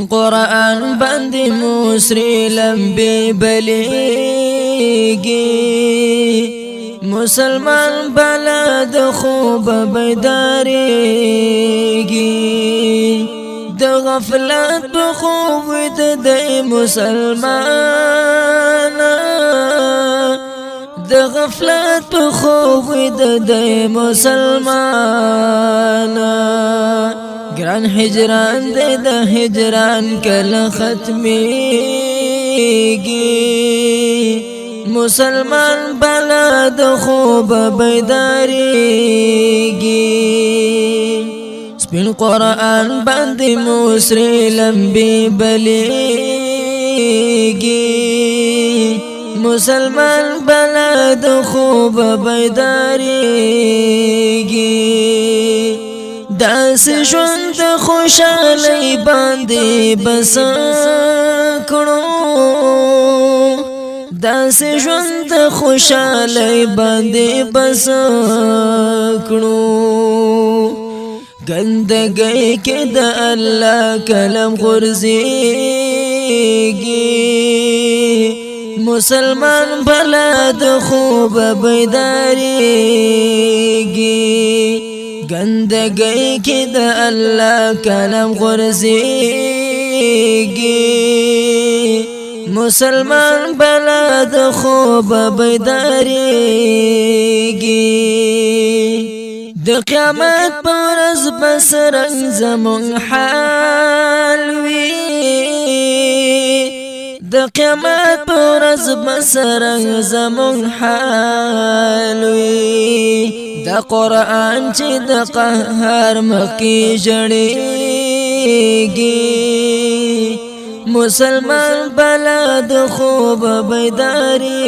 سپین قرآن باندې موسری لمبی بلیگی مسلمان بلد خوب بیداریگی د غفلت بخوب د مسلمان د غفلت بخوب د مسلمان گران هجران د هجران کل ختمیگی مسلمان بلد خوب بیداریگی سپین قرآن باندې موسری لمبی بلیگی مسلمان بلد خوب بیداریگی داس ژوند خوشالی باندې بس کړو داس ژوند خوشالی باندې بس کړو گندگی کې د الله کلم غورځيږي مسلمان بلد خوب بیداریږي گندگی کې د الله کلم غورځيږي مسلمان بلد خوب بیداریږي د قیامت پر ورځ بسرنګ زمون حال وي د قیامت پر ورځ بسرنګ زمون حال وي د قرآن چې د قهر مخکې ژړېږي مسلمان بلد خوب بیداریږي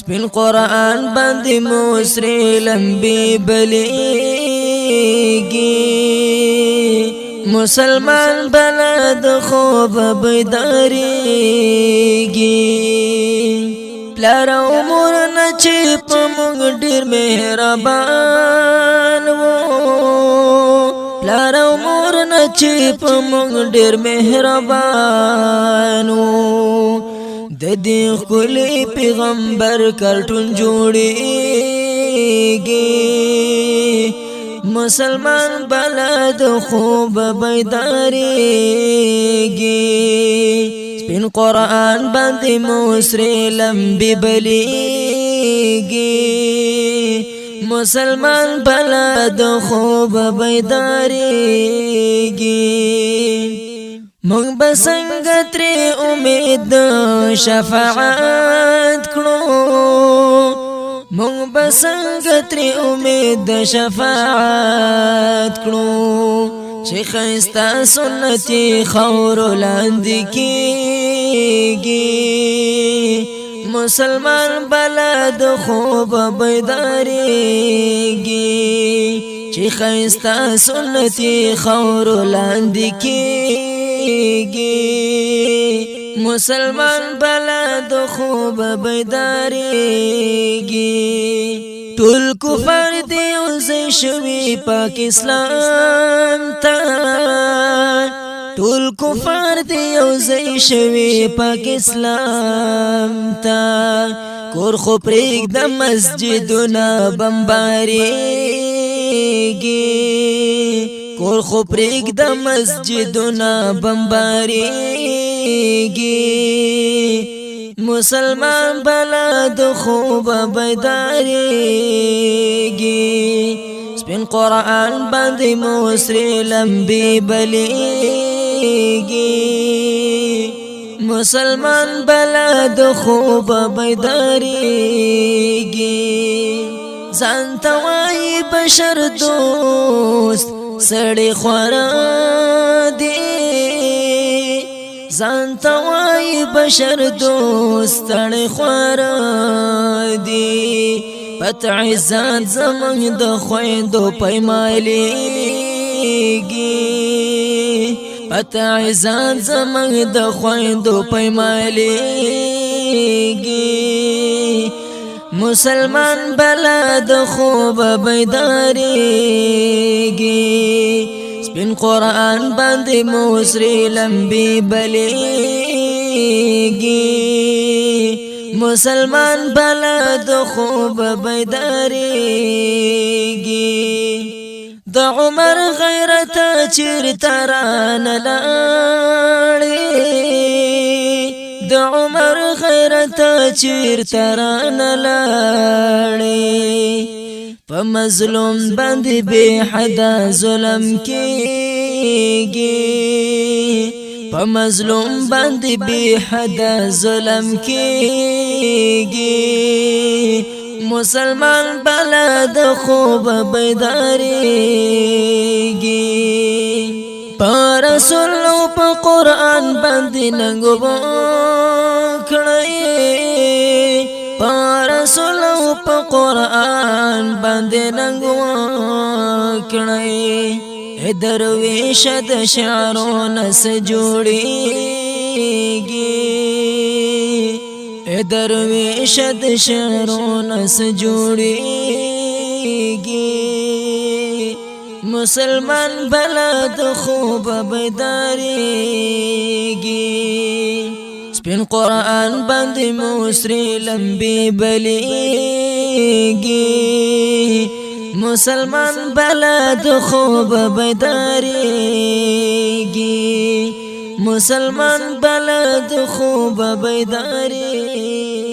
سپین قرآن باندې موسری لمبی بلیگی مسلمان بلد خوب بیداریگی پلار امور نچی پا مونگ دیر مهربان وو پلار امور نچی پا مونگ دیر مهربان وو د دې خولي پیغمبر کارټون جوړيږي مسلمان بلد خوب بیداریږي سپین قرآن باندې موسری لمبی بلیږي مسلمان بلد خوب بیداریږي مونږ بسنګ ترې امید شفاعت کړو مونږ بسنګ ترې امید شفاعت کړو چې خستا سنتي خور لاندې کېږي مسلمان بلد خوب بیداریږي چې خستا سنتي خور لاندې کېږي مسلمان بلد خوب بیداریږي ټول کفر دی اوسې شوی پاک اسلام ته ټول کفر دی اوسې شوی پاک اسلام ته کور خو پرېږ د مسجدونه بمبارېږي کور خو پرېږ د مسجدونه بمبارېږي مسلمان بلد خوب بیداریږي سپین قرآن باندې موسری لمبی بلیږي مسلمان بلد خوب بیداریږي ځان ته وایي بشر دوست سړی خورا دی ځان ته وایي بشر دوست سړی خورا دی پت عزت زمونږ د خویندو پیمایلیږي پت عزت زمونږ د خویندو پیمایلیږي مسلمان بلد خوب بیداریږي سپین قرآن باندې موسری لمبی بلیگی مسلمان بلد خوب بیداریگی د عمر غیرت چرتران لاړی د عمر غیرت چرتران لاړی په مظلوم باندې بے حدا ظلم کیږي په مظلوم باندې بے حدا ظلم کیږي مسلمان بلد خوب بیداریږي په رسول او په قرآن باندې ننګو کړی په رسول او په قرآن باندې ننګو کړی درویش د شعرونه سه جوړیږي درویش د شعرونه سه جوړیږي مسلمان بلد خوب بیداریږي سپین قرآن باندې موسری لمبی بلیگی مسلمان بلد خوب بیداریگی مسلمان بلد خوب بیداریگی